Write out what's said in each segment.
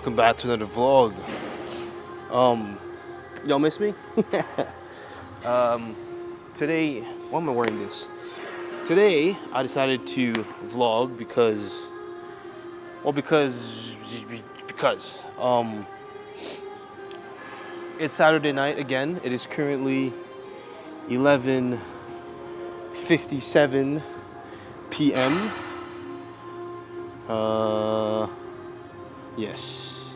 welcome back to another vlog. Y'all miss me? Today, why am I wearing this? Today, I decided to vlog because it's Saturday night again. It is currently 11:57 p.m. Yes,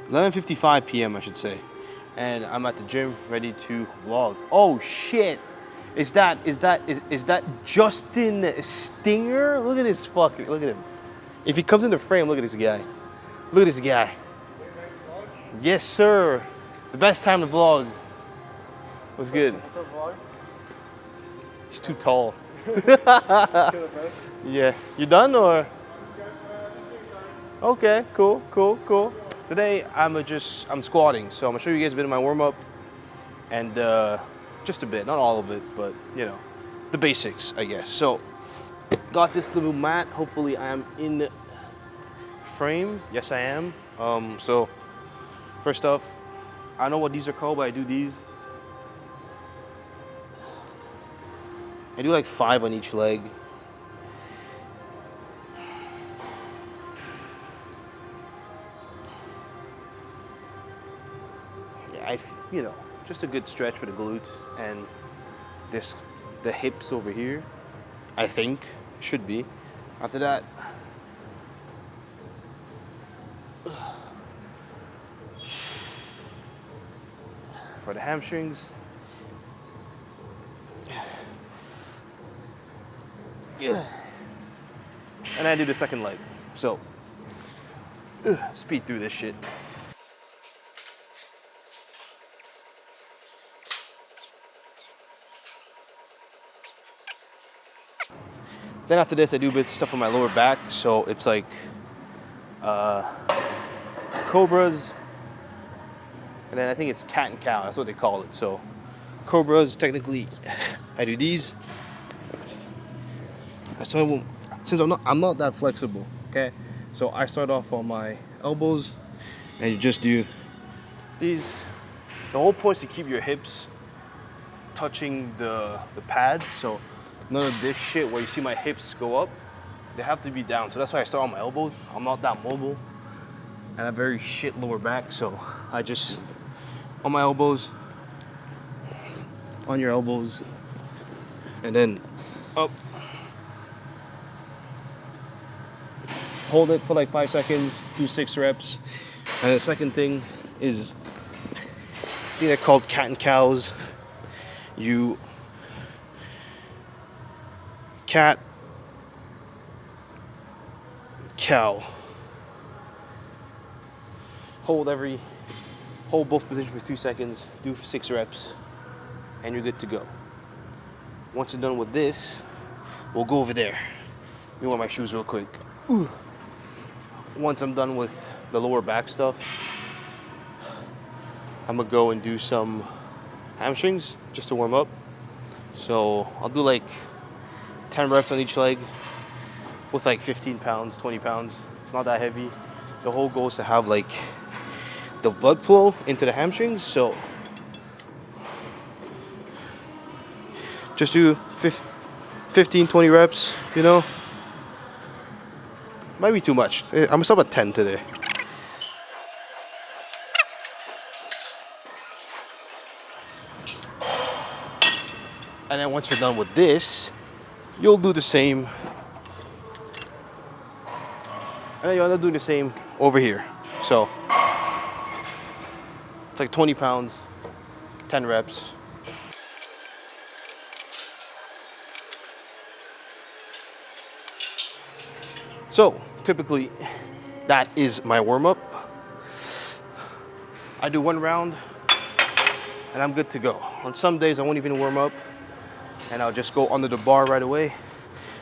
11:55 p.m. I should say, and I'm at the gym ready to vlog. Oh shit! Is that Justin Stinger? Look at this fucking, look at him. If he comes in the frame, look at this guy. Look at this guy. Yes, sir. The best time to vlog. What's good? What's up, vlog? He's too tall. Yeah. You done or? Okay, cool. Today I'm squatting, so I'm gonna show you guys a bit of my warm up and just a bit, not all of it, but you know, the basics, I guess. So, got this little mat. Hopefully, I am in frame. Yes, I am. So, first off, I know what these are called, but I do these. I do like 5 on each leg. Yeah, you know, just a good stretch for the glutes and the hips over here, I think, should be. After that, for the hamstrings, and I do the second leg. So, speed through this shit. Then after this, I do a bit of stuff on my lower back. So it's like cobras, and then I think it's cat and cow. That's what they call it. So cobras, technically, I do these. So since I'm not that flexible, okay. So I start off on my elbows, and you just do these. The whole point is to keep your hips touching the pad. So none of this shit where you see my hips go up, they have to be down. So that's why I start on my elbows. I'm not that mobile, and I have very shit lower back. So I just on my elbows, on your elbows, and then up. Hold it for like 5 seconds, do 6 reps. And the second thing is, I think they're called cat and cows. You cat, cow. Hold both positions for 2 seconds, do 6 reps, and you're good to go. Once you're done with this, we'll go over there. Let me wear my shoes real quick. Ooh. Once I'm done with the lower back stuff, I'm gonna go and do some hamstrings just to warm up. So I'll do like 10 reps on each leg with like 15 pounds, 20 pounds. Not that heavy. The whole goal is to have like the blood flow into the hamstrings. So just do 15, 20 reps, you know. Might be too much. I'm gonna stop at 10 today. And then once you're done with this, you'll do the same. And then you'll end up doing the same over here. So it's like 20 pounds, 10 reps. So typically, that is my warm-up. I do 1 round, and I'm good to go. On some days, I won't even warm up, and I'll just go under the bar right away.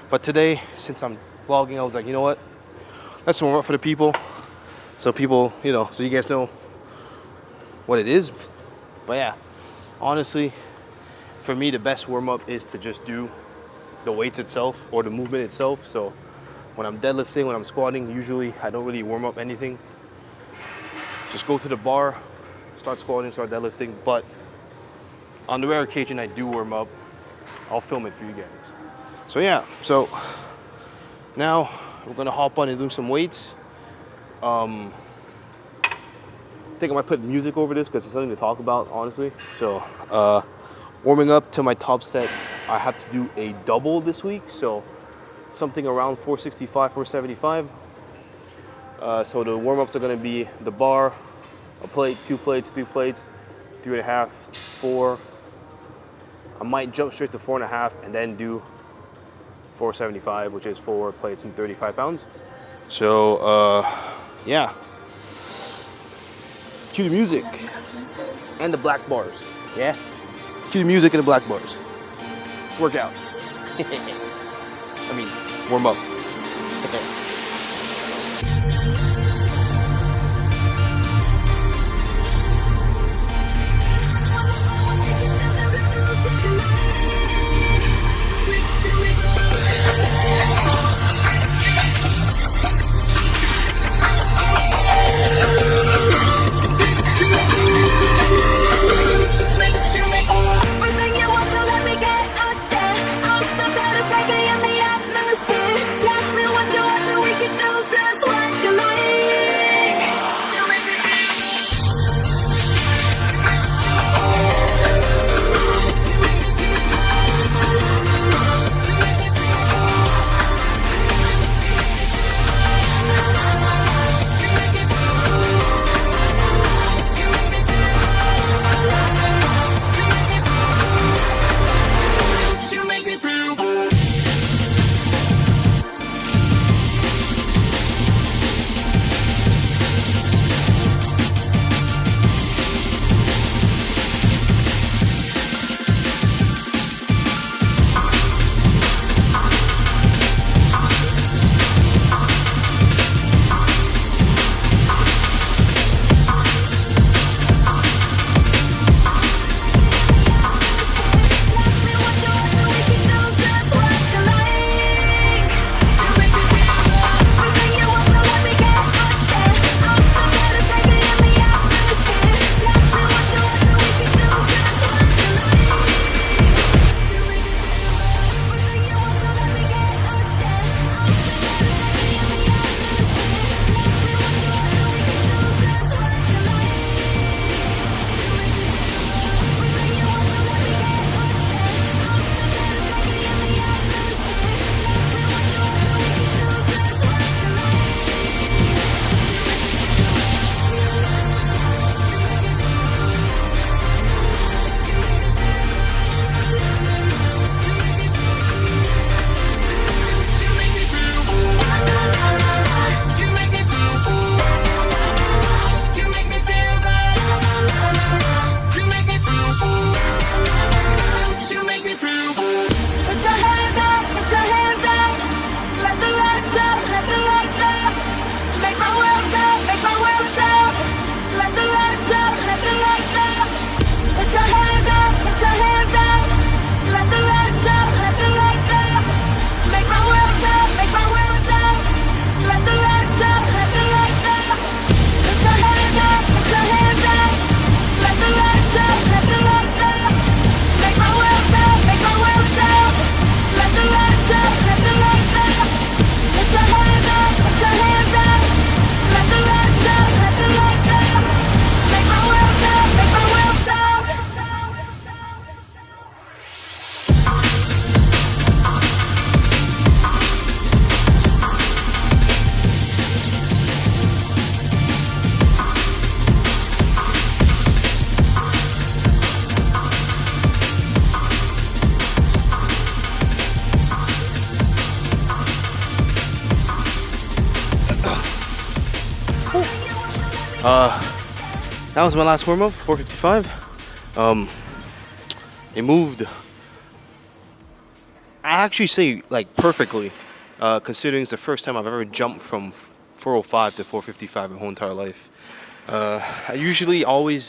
But today, since I'm vlogging, I was like, you know what? Let's warm up for the people. So people, you know, so you guys know what it is. But yeah, honestly, for me, the best warm-up is to just do the weights itself or the movement itself. So when I'm deadlifting, when I'm squatting, usually I don't really warm up anything. just go to the bar, start squatting, start deadlifting. But on the rare occasion I do warm up, I'll film it for you guys. So yeah, so now we're gonna hop on and do some weights. I think I might put music over this because it's something to talk about, honestly. So warming up to my top set, I have to do a double this week. So something around 465, 475. So the warm-ups are gonna be the bar, a plate, 2 plates, 3 plates, 3.5, 4. I might jump straight to 4.5 and then do 475, which is 4 plates and 35 pounds. So yeah. Cue the music and the black bars. Yeah? Cue the music and the black bars. Let's work out. I mean, warm up. That was my last warm up, 455. It moved, I actually say, like, perfectly, considering it's the first time I've ever jumped from 405 to 455 my whole entire life. I usually I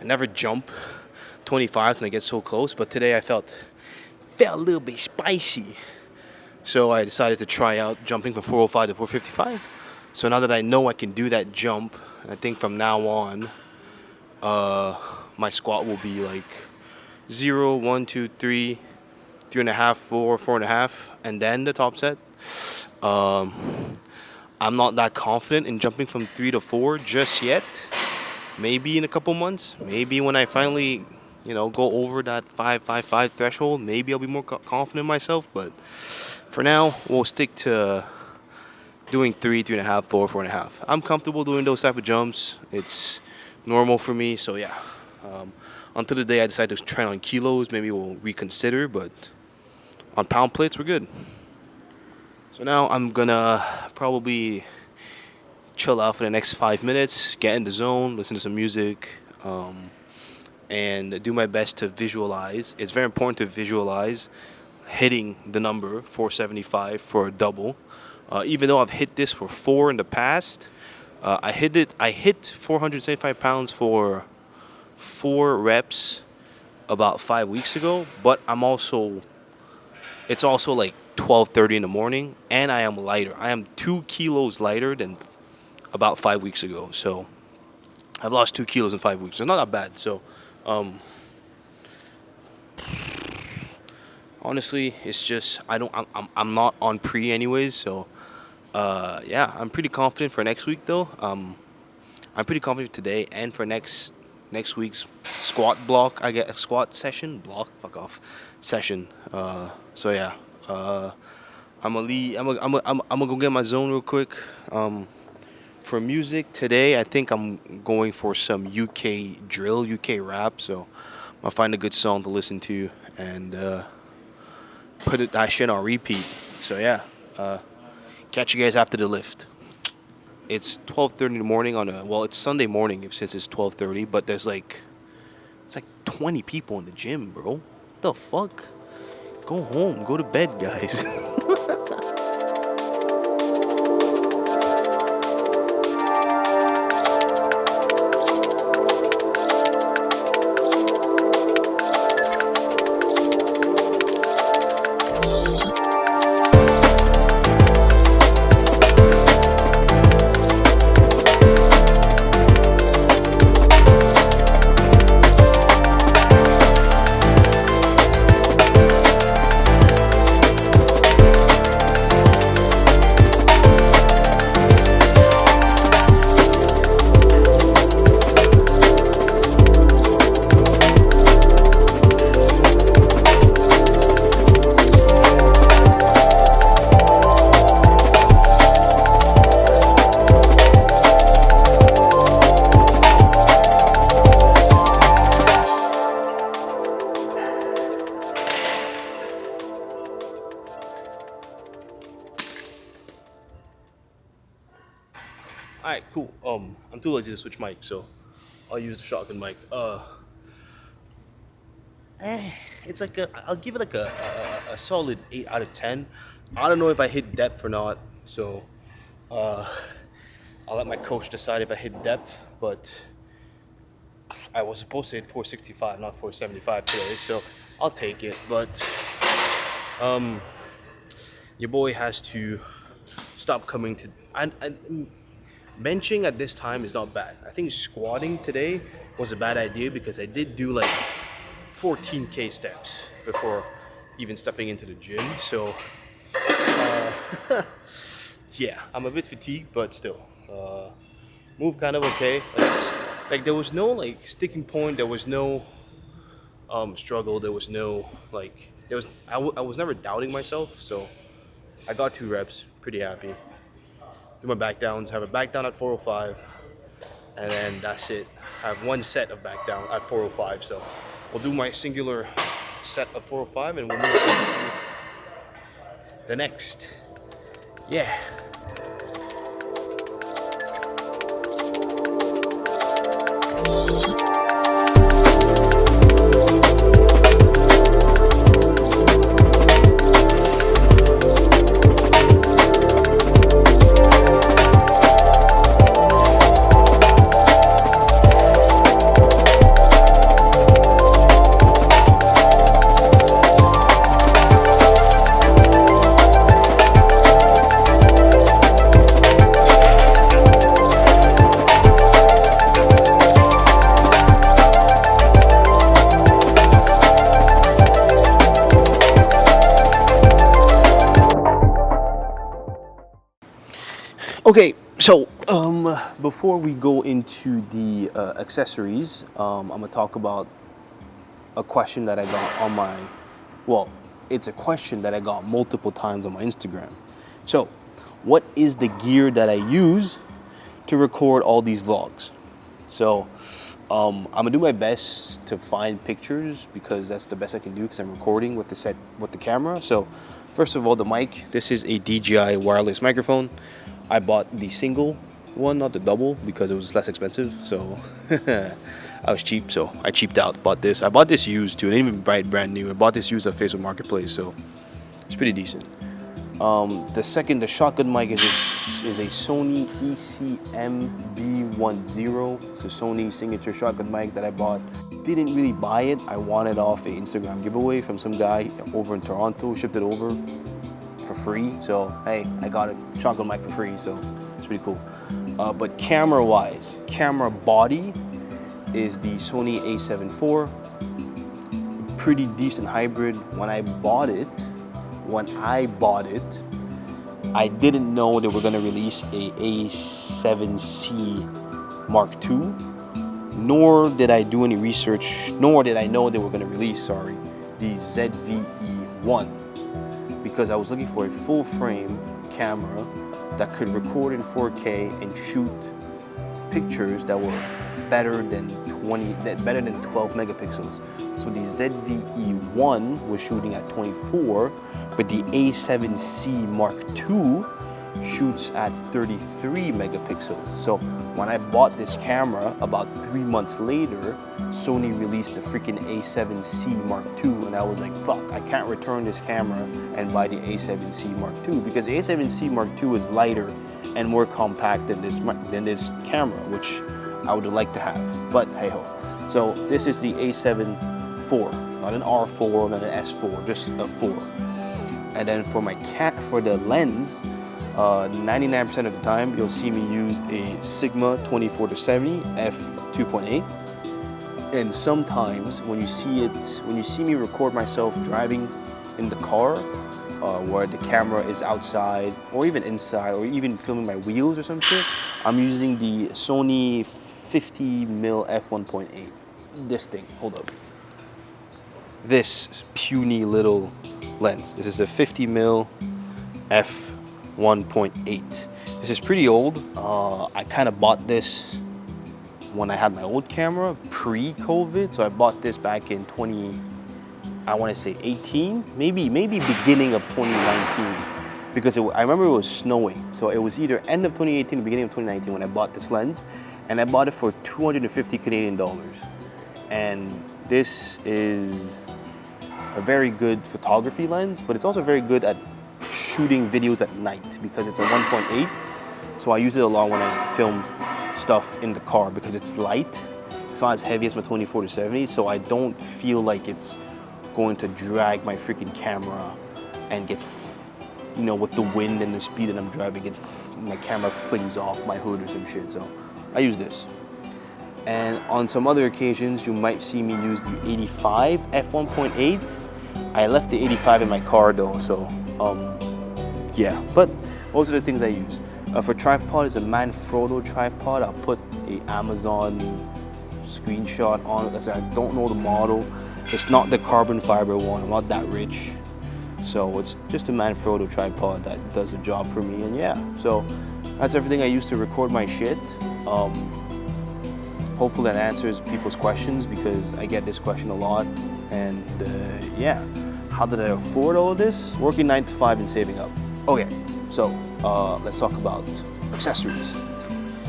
never jump 25 when I get so close, but today I felt a little bit spicy. So I decided to try out jumping from 405 to 455. So now that I know I can do that jump, I think from now on, my squat will be like 0, 1, 2, 3, 3.5, 4, 4.5, and then the top set. Um, I'm not that confident in jumping from 3 to 4 just yet. Maybe in a couple months. Maybe when I finally, go over that 5 threshold, maybe I'll be more confident in myself. But for now, we'll stick to doing 3, 3.5, 4, 4.5. I'm comfortable doing those type of jumps. It's normal for me. So yeah. Until the day I decide to train on kilos, maybe we'll reconsider. But on pound plates, we're good. So now I'm gonna probably chill out for the next 5 minutes, get in the zone, listen to some music, and do my best to visualize. It's very important to visualize hitting the number 475 for a double. Even though I've hit this for 4 in the past, I hit 475 pounds for 4 reps about 5 weeks ago, but it's also like 12:30 in the morning, and I am lighter. I am 2 kilos lighter than about 5 weeks ago. So I've lost 2 kilos in 5 weeks. It's not that bad. So honestly, it's just I'm not on pre anyways. So yeah, I'm pretty confident for next week though. I'm pretty confident today and for next week's squat block. I get a squat session block. Fuck off, session. So yeah. I'm gonna go get my zone real quick. For music today, I think I'm going for some UK drill, UK rap. So I'll find a good song to listen to and put that shit on repeat. So yeah, catch you guys after the lift. It's 12:30 in the morning it's Sunday morning since it's 12:30, but it's like 20 people in the gym, bro. What the fuck? Go home, go to bed, guys. Alright, cool. I'm too lazy to switch mic, so I'll use the shotgun mic. It's like I'll give it like a solid 8 out of 10. I don't know if I hit depth or not, so I'll let my coach decide if I hit depth. But I was supposed to hit 465, not 475 today, so I'll take it. But your boy has to stop coming to. Benching at this time is not bad. I think squatting today was a bad idea because I did do like 14K steps before even stepping into the gym. So yeah, I'm a bit fatigued, but still, move kind of okay. Like there was no like sticking point. There was no struggle. There was no I was never doubting myself. So I got 2 reps. Pretty happy. Do my back downs, have a back down at 405, and then that's it. I have 1 set of back down at 405, so we'll do my singular set of 405 and we'll move on to the next. Yeah. Okay, so before we go into the accessories, I'm gonna talk about a question that I got on my, well, it's a question that I got multiple times on my Instagram. So, what is the gear that I use to record all these vlogs? So, I'm gonna do my best to find pictures because that's the best I can do because I'm recording with the camera. So, first of all, the mic. This is a DJI wireless microphone. I bought the single one, not the double, because it was less expensive. So I was cheap, so I cheaped out. Bought this. I bought this used too. It didn't even buy it brand new. I bought this used at Facebook Marketplace, so it's pretty decent. The shotgun mic is a Sony ECM B10. It's a Sony signature shotgun mic that I bought. Didn't really buy it. I won it off an Instagram giveaway from some guy over in Toronto. Shipped it over for free. So hey, I got a shotgun mic for free. So it's pretty cool. But camera-wise, camera body is the Sony a7 IV. Pretty decent hybrid. When I bought it, I didn't know they were going to release a A7C Mark II, nor did I do any research, nor did I know they were going to release, the ZVE1, because I was looking for a full frame camera that could record in 4K and shoot pictures that were better than 12 megapixels. So the ZVE1 was shooting at 24, but the A7C Mark II shoots at 33 megapixels. So when I bought this camera, about 3 months later, Sony released the freaking A7C Mark II, and I was like, fuck, I can't return this camera and buy the A7C Mark II, because the A7C Mark II is lighter and more compact than this camera, which I would like to have, but hey ho. So this is the A7 IV, not an R4, not an S4, just a 4. And then for the lens, 99% of the time you'll see me use a Sigma 24-70 f2.8. And sometimes when you see me record myself driving in the car, where the camera is outside or even inside or even filming my wheels or some shit, I'm using the Sony 50mm f1.8. This thing, hold up. This puny little lens. This is a 50mm f1.8. This is pretty old. I kind of bought this when I had my old camera pre-COVID. So I bought this back in 18, maybe beginning of 2019, because I remember it was snowing. So it was either end of 2018 or beginning of 2019 when I bought this lens, and I bought it for 250 Canadian dollars. And this is a very good photography lens, but it's also very good at shooting videos at night because it's a 1.8. So I use it a lot when I film stuff in the car because it's light. It's not as heavy as my 24-70, so I don't feel like it's going to drag my freaking camera and get, with the wind and the speed that I'm driving, my camera flings off my hood or some shit. So I use this. And on some other occasions, you might see me use the 85 f1.8. I left the 85 in my car though, so yeah. But those are the things I use. For tripod, it's a Manfrotto tripod. I'll put a Amazon screenshot on it. I said I don't know the model. It's not the carbon fiber one. I'm not that rich. So it's just a Manfrotto tripod that does the job for me. And yeah, so that's everything I use to record my shit. Hopefully that answers people's questions because I get this question a lot. And yeah, how did I afford all of this? Working 9 to 5 and saving up. Okay, so let's talk about accessories.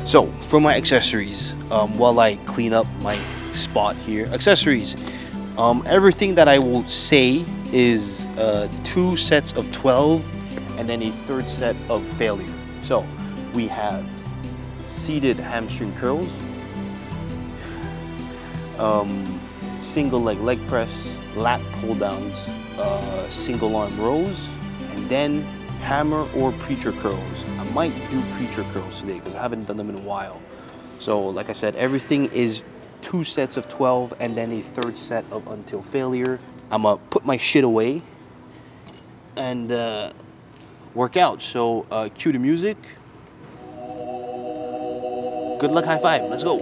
So for my accessories, while I clean up my spot here, accessories, everything that I will say is 2 sets of 12 and then a 3rd set of failure. So we have seated hamstring curls, single leg press, lat pull downs, single arm rows, and then hammer or preacher curls. I might do preacher curls today because I haven't done them in a while. So like I said, everything is 2 sets of 12 and then a 3rd set of until failure. I'm gonna put my shit away and work out. So cue the music Good luck, high five. Let's go.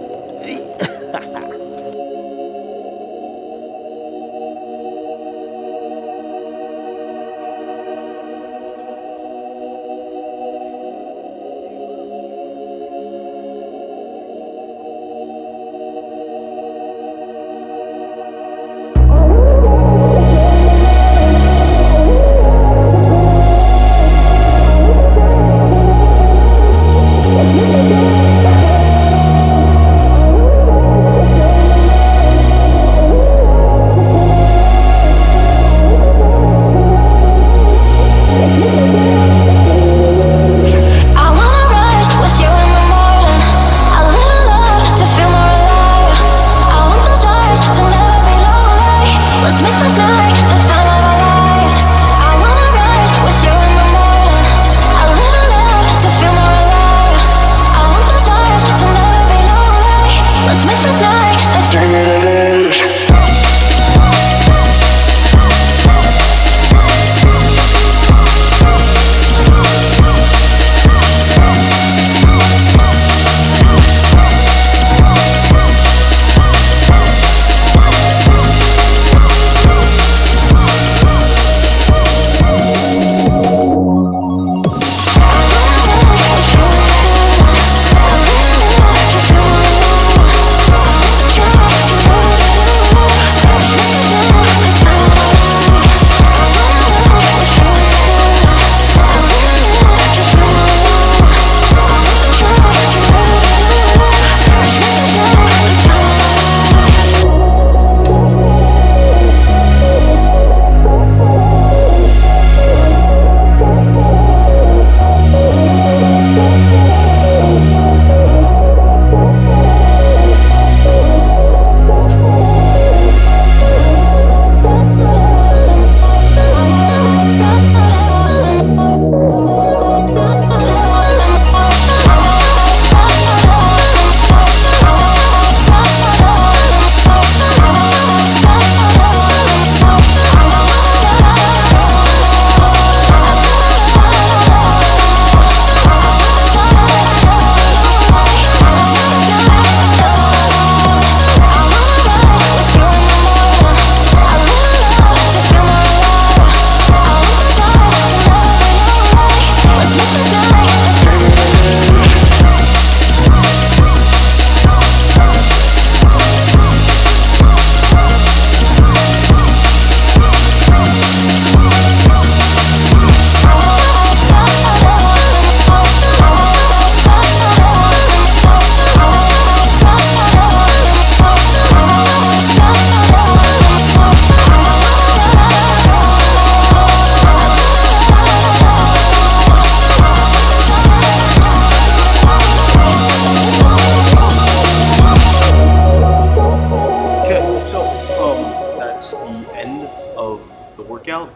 Workout.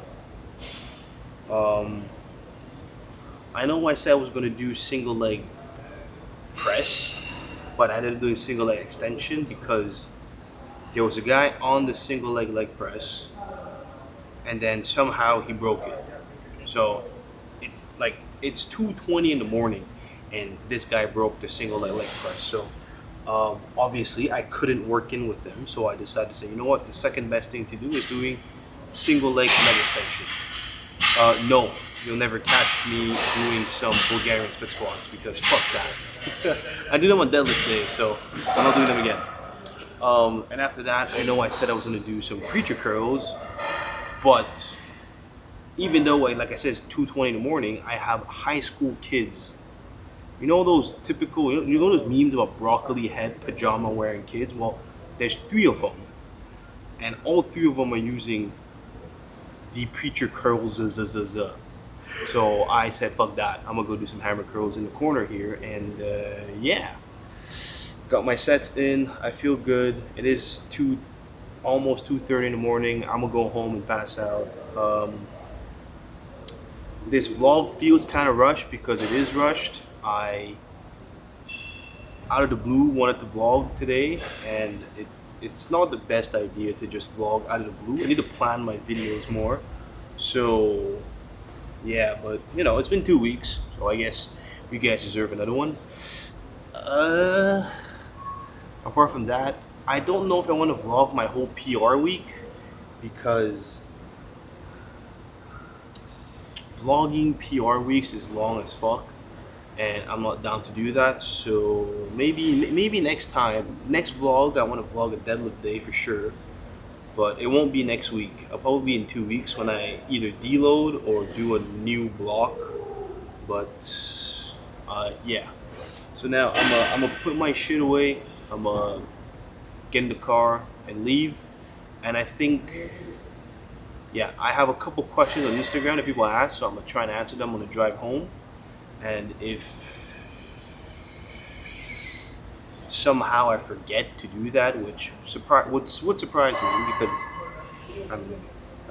I know I said I was going to do single leg press, but I ended up doing single leg extension because there was a guy on the single leg press and then somehow he broke it. So it's 2:20 in the morning and this guy broke the single leg press. So obviously I couldn't work in with him, so I decided to say, you know what, the second best thing to do is doing single leg extension. No, you'll never catch me doing some Bulgarian split squats because fuck that. I do them on deadlift day, so I'm not doing them again. And after that, I know I said I was going to do some creature curls, but even though, like I said, it's 2:20 in the morning, I have high school kids. You know those typical, you know those memes about broccoli head pajama wearing kids? Well, there's 3 of them, and all 3 of them are using the preacher curls. So I said, fuck that. I'm gonna go do some hammer curls in the corner here, and yeah, got my sets in. I feel good. It is almost 2:30 in the morning. I'm gonna go home and pass out. This vlog feels kind of rushed because it is rushed. I, out of the blue, wanted to vlog today, and it's not the best idea to just vlog out of the blue. I need to plan my videos more. So yeah, but you know, it's been 2 weeks, so I guess you guys deserve another one. Apart from that, I don't know if I want to vlog my whole PR week because vlogging PR weeks is long as fuck, and I'm not down to do that. So maybe next vlog, I want to vlog a deadlift day for sure, but it won't be next week. I'll probably be in 2 weeks when I either deload or do a new block. But yeah. So now I'm gonna put my shit away. I'm gonna get in the car and leave. And I think, yeah, I have a couple questions on Instagram that people ask, so I'm gonna try and answer them on the drive home. And if somehow I forget to do that, which would surprise me, because I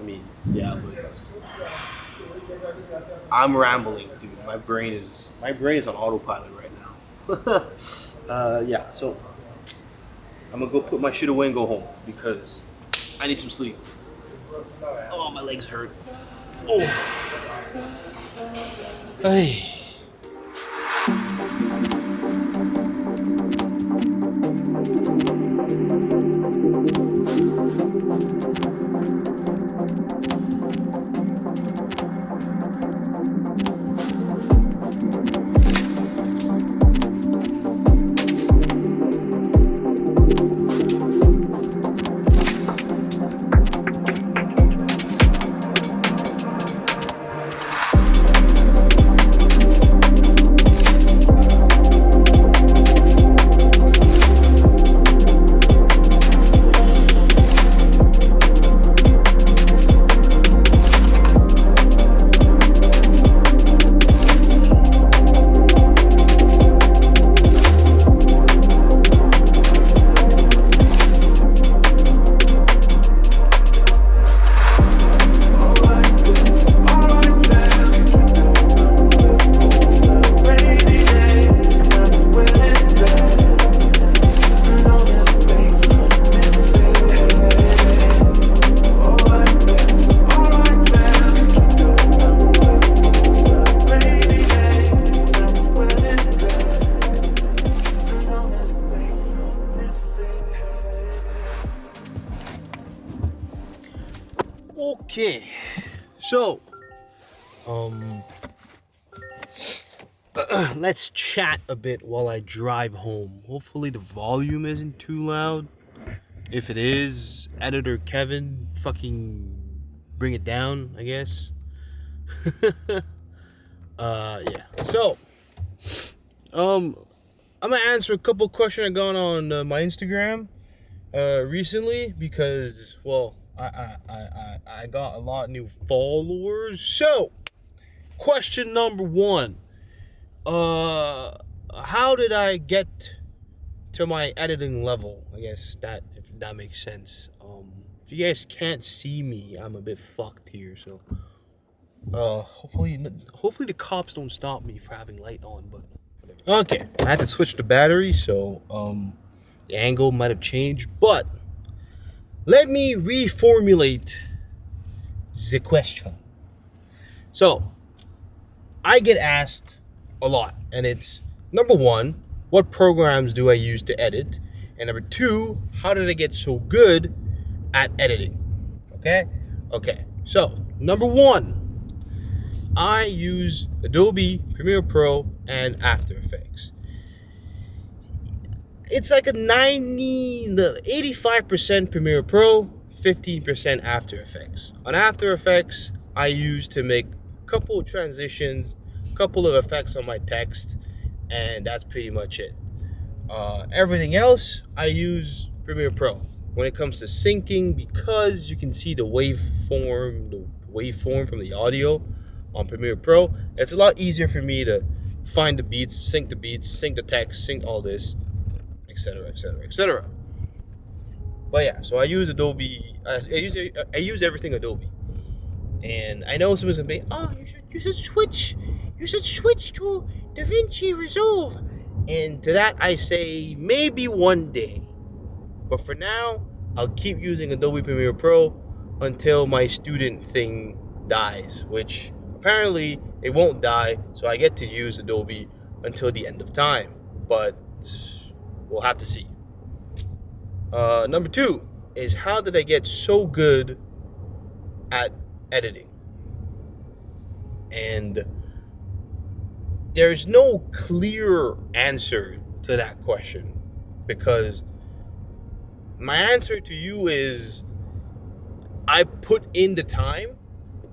mean, yeah, but I'm rambling, dude. My brain is on autopilot right now. Yeah, so I'm gonna go put my shit away and go home because I need some sleep. Oh, my legs hurt. Oh. Hey. Okay, so let's chat a bit while I drive home. Hopefully the volume isn't too loud. If it is, editor Kevin, fucking bring it down, I guess. Yeah. So, I'm gonna answer a couple questions I got on my Instagram recently because, well, I got a lot of new followers. So, question number 1. How did I get to my editing level? I guess if that makes sense. If you guys can't see me, I'm a bit fucked here, so hopefully the cops don't stop me for having light on, but okay. I had to switch the battery, so the angle might have changed, but let me reformulate the question. So, I get asked a lot, and it's number 1, what programs do I use to edit? And number 2, how did I get so good at editing? Okay. So, number 1, I use Adobe Premiere Pro and After Effects. It's like a 85% Premiere Pro, 15% After Effects. On After Effects, I use to make a couple of transitions, a couple of effects on my text, and that's pretty much it. Everything else, I use Premiere Pro. When it comes to syncing, because you can see the waveform from the audio on Premiere Pro, it's a lot easier for me to find the beats, sync the text, sync all this, etc. But yeah, so I use Adobe. I use everything Adobe, and I know someone's gonna be, oh, you should switch to DaVinci Resolve, and to that I say maybe one day. But for now, I'll keep using Adobe Premiere Pro until my student thing dies, which apparently it won't die, so I get to use Adobe until the end of time. But we'll have to see. Number 2 is, how did I get so good at editing? And there's no clear answer to that question, because my answer to you is, I put in the time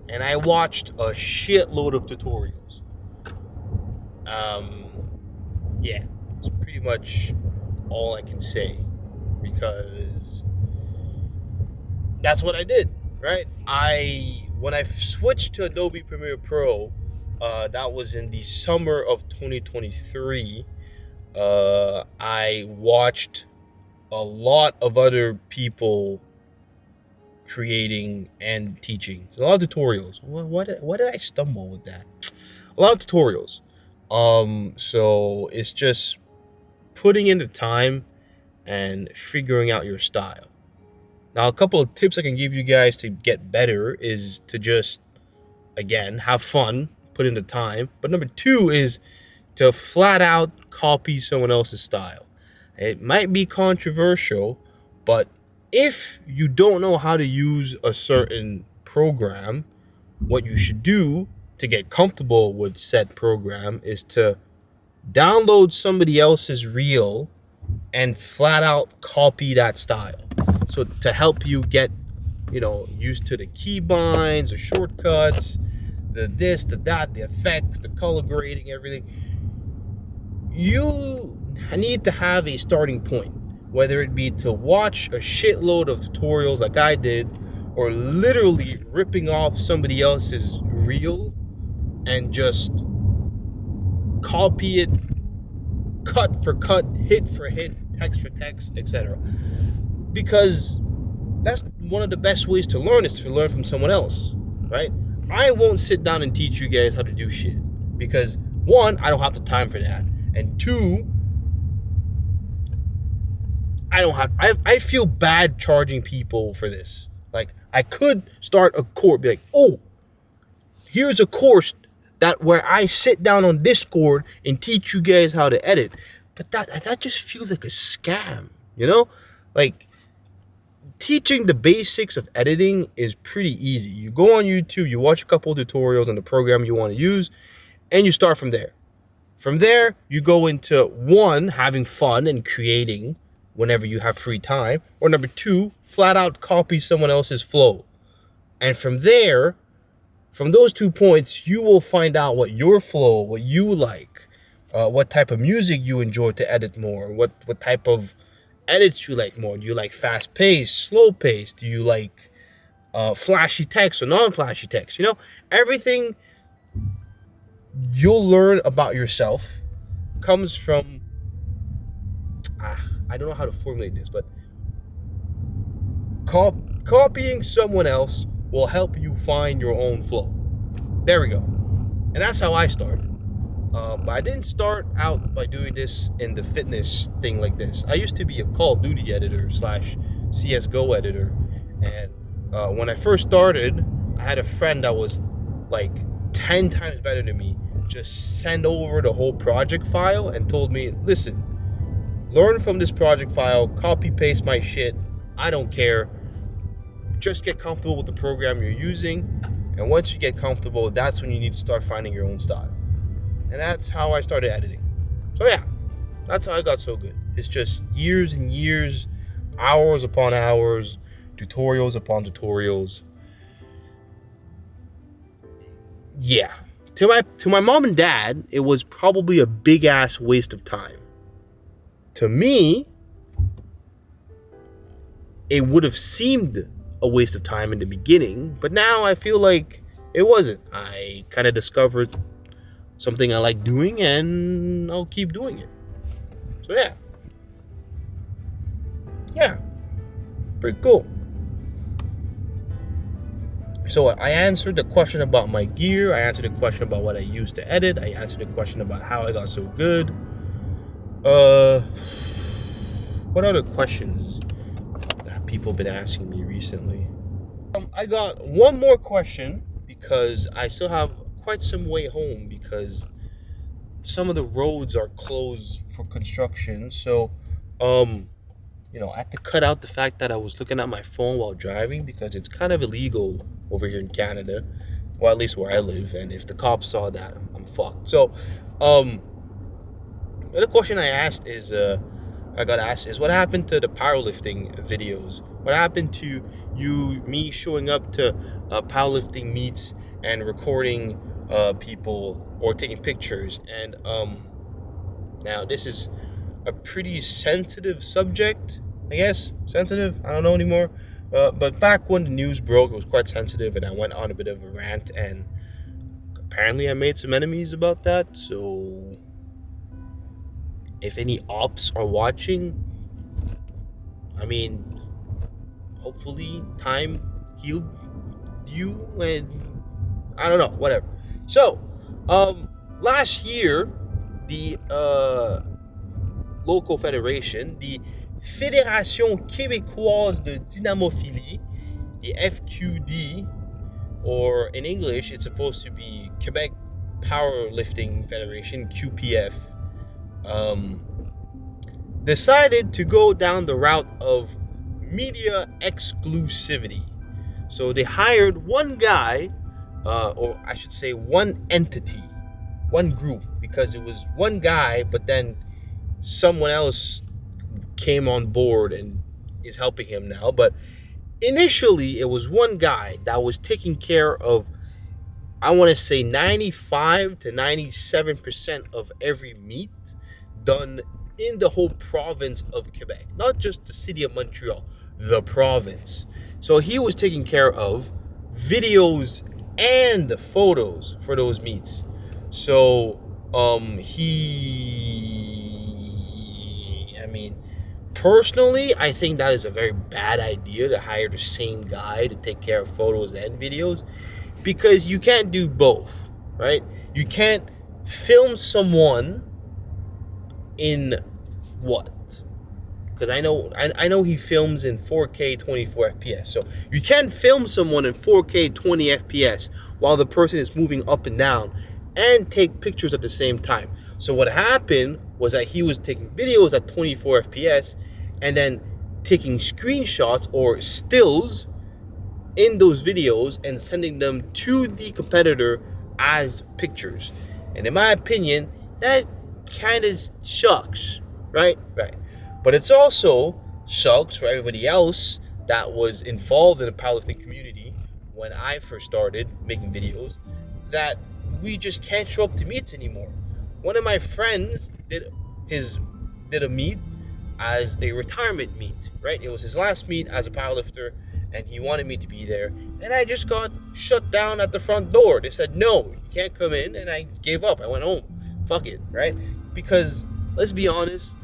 and I watched a shitload of tutorials. Yeah, it's pretty much all I can say, because that's what I did, right? When I switched to Adobe Premiere Pro, that was in the summer of 2023. I watched a lot of other people creating and teaching. A lot of tutorials. What did I stumble with that? A lot of tutorials. So it's just putting in the time and figuring out your style. Now, a couple of tips I can give you guys to get better is to just, again, have fun, put in the time. But number 2 is to flat out copy someone else's style. It might be controversial, but if you don't know how to use a certain program, what you should do to get comfortable with said program is to download somebody else's reel and flat out copy that style. So to help you get, used to the keybinds, the shortcuts, the this, the that, the effects, the color grading, everything, you need to have a starting point, whether it be to watch a shitload of tutorials like I did, or literally ripping off somebody else's reel and just copy it, cut for cut, hit for hit, text for text, etc. Because that's one of the best ways to learn, is to learn from someone else, right? I won't sit down and teach you guys how to do shit, because 1, I don't have the time for that, and 2, I feel bad charging people for this. Like, I could start a course, be like, oh, here's a course where I sit down on Discord and teach you guys how to edit. But that just feels like a scam, Like, teaching the basics of editing is pretty easy. You go on YouTube, you watch a couple of tutorials on the program you want to use, and you start from there. From there, you go into 1, having fun and creating whenever you have free time, or number 2, flat out copy someone else's flow. And from there, from those 2 points, you will find out what your flow, what you like, what type of music you enjoy to edit more, what type of edits you like more. Do you like fast paced, slow paced? Do you like flashy text or non-flashy text? Everything you'll learn about yourself comes from, I don't know how to formulate this, but copying someone else will help you find your own flow. There we go. And that's how I started. But I didn't start out by doing this in the fitness thing like this. I used to be a Call of Duty editor / CSGO editor. And when I first started, I had a friend that was like 10 times better than me. Just send over the whole project file and told me, listen, learn from this project file, copy paste my shit. I don't care. Just get comfortable with the program you're using. And once you get comfortable, that's when you need to start finding your own style. And that's how I started editing. So yeah, that's how I got so good. It's just years and years, hours upon hours, tutorials upon tutorials. Yeah. To my mom and dad, it was probably a big ass waste of time. To me, it would have seemed a waste of time in the beginning, but now I feel like it wasn't. I kind of discovered something I like doing, and I'll keep doing it. So yeah, pretty cool. So I answered the question about my gear. I answered the question about what I used to edit. I answered the question about how I got so good. What other questions that people have been asking me recently? I got one more question, because I still have quite some way home, because some of the roads are closed for construction. So, I had to cut out the fact that I was looking at my phone while driving because it's kind of illegal over here in Canada, well, at least where I live. And if the cops saw that, I'm fucked. So, um, the other question I got asked is, what happened to the powerlifting videos? What happened to me showing up to powerlifting meets and recording people or taking pictures? And now this is a pretty sensitive subject, I guess. Sensitive? I don't know anymore. But back when the news broke, it was quite sensitive, and I went on a bit of a rant, and apparently I made some enemies about that. So if any ops are watching, I mean, hopefully time healed you, and I don't know, whatever. So, last year, the local federation, the Fédération Québécoise de Dynamophilie, the FQD, or in English, it's supposed to be Quebec Powerlifting Federation, QPF, decided to go down the route of media exclusivity. So they hired one guy, or I should say one entity, one group, because it was one guy, but then someone else came on board and is helping him now. But initially, it was one guy that was taking care of, I want to say, 95 to 97% of every meet done in the whole province of Quebec, not just the city of Montreal, the province. So he was taking care of videos and photos for those meets. So personally, I think that is a very bad idea to hire the same guy to take care of photos and videos, because you can't do both, right? You can't film someone in what? Because I know he films in 4K 24 FPS. So you can't film someone in 4K 20 FPS while the person is moving up and down and take pictures at the same time. So what happened was that he was taking videos at 24 FPS and then taking screenshots or stills in those videos and sending them to the competitor as pictures. And in my opinion, that kind of sucks, right? Right. But it's also sucks for everybody else that was involved in the powerlifting community when I first started making videos, that we just can't show up to meets anymore. One of my friends did a meet as a retirement meet, right? It was his last meet as a powerlifter, and he wanted me to be there, and I just got shut down at the front door. They said, no, you can't come in, and I gave up. I went home. Fuck it, right? Because, let's be honest,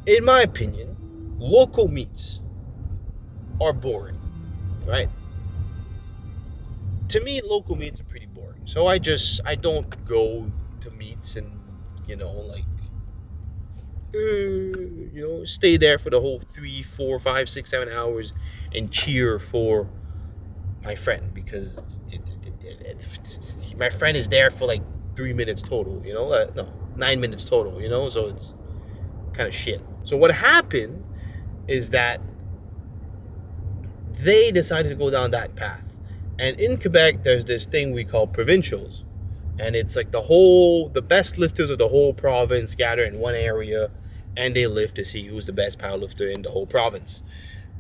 in my opinion, local meets are boring, right? To me, local meets are pretty boring. So I don't go to meets and, stay there for the whole 3, 4, 5, 6, 7 hours and cheer for my friend, because my friend is there for like 3 minutes total, no, 9 minutes total, so it's kind of shit. So what happened is that they decided to go down that path. And in Quebec, there's this thing we call provincials. And it's like the best lifters of the whole province gather in one area, and they lift to see who's the best powerlifter in the whole province.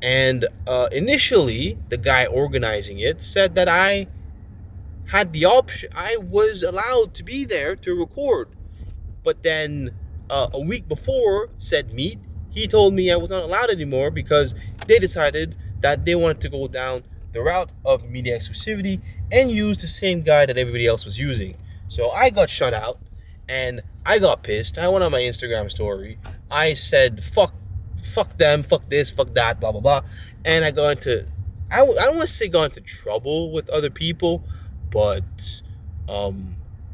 And initially, the guy organizing it said that I had the option. I was allowed to be there to record. But then a week before said meet, he told me I was not allowed anymore because they decided that they wanted to go down the route of media exclusivity and use the same guy that everybody else was using. So I got shut out, and I got pissed. I went on my Instagram story. I said, fuck them, fuck this, fuck that, blah, blah, blah. And I got into, I don't want to say got into trouble with other people, but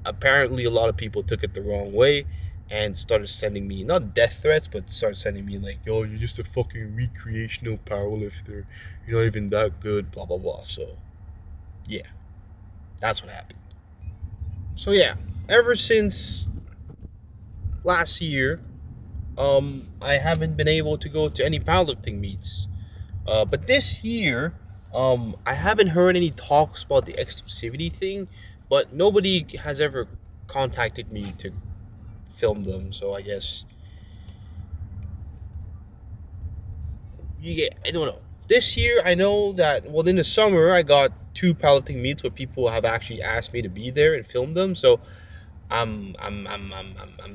apparently a lot of people took it the wrong way and started sending me, not death threats, but started sending me like, yo, you're just a fucking recreational powerlifter. You're not even that good, blah, blah, blah. So, yeah, that's what happened. So, yeah, ever since last year, I haven't been able to go to any powerlifting meets. But this year, I haven't heard any talks about the exclusivity thing, but nobody has ever contacted me to film them. So I guess I don't know. This year, I know that, well, in the summer, I got two powerlifting meets where people have actually asked me to be there and film them. So I'm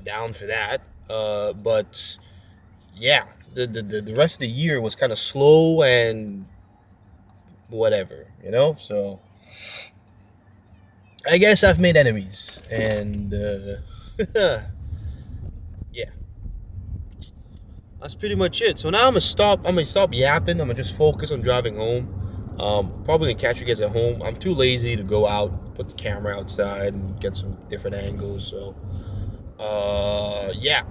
down for that. But yeah, the rest of the year was kind of slow and whatever, you know. So I guess I've made enemies, and yeah, that's pretty much it. So now I'm gonna stop. I'm gonna stop yapping. I'm gonna just focus on driving home. Probably gonna catch you guys at home. I'm too lazy to go out, put the camera outside, and get some different angles. So, yeah,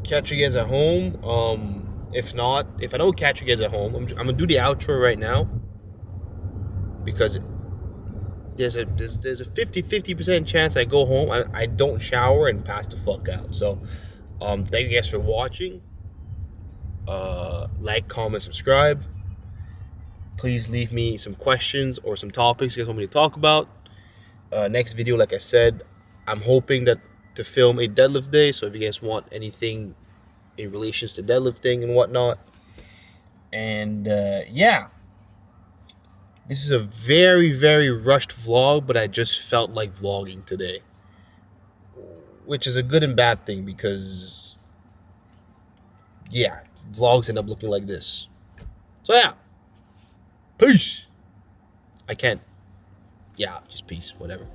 catch you guys at home. If not, if I don't catch you guys at home, I'm gonna do the outro right now because there's a 50% chance I go home, I don't shower and pass the fuck out. So thank you guys for watching. Like, comment, subscribe. Please leave me some questions or some topics you guys want me to talk about. Next video, like I said, I'm hoping that to film a deadlift day. So if you guys want anything in relations to deadlifting and whatnot, and yeah, this is a very rushed vlog, but I just felt like vlogging today, which is a good and bad thing because yeah, vlogs end up looking like this. So yeah, peace. I can't. Yeah, just peace. Whatever.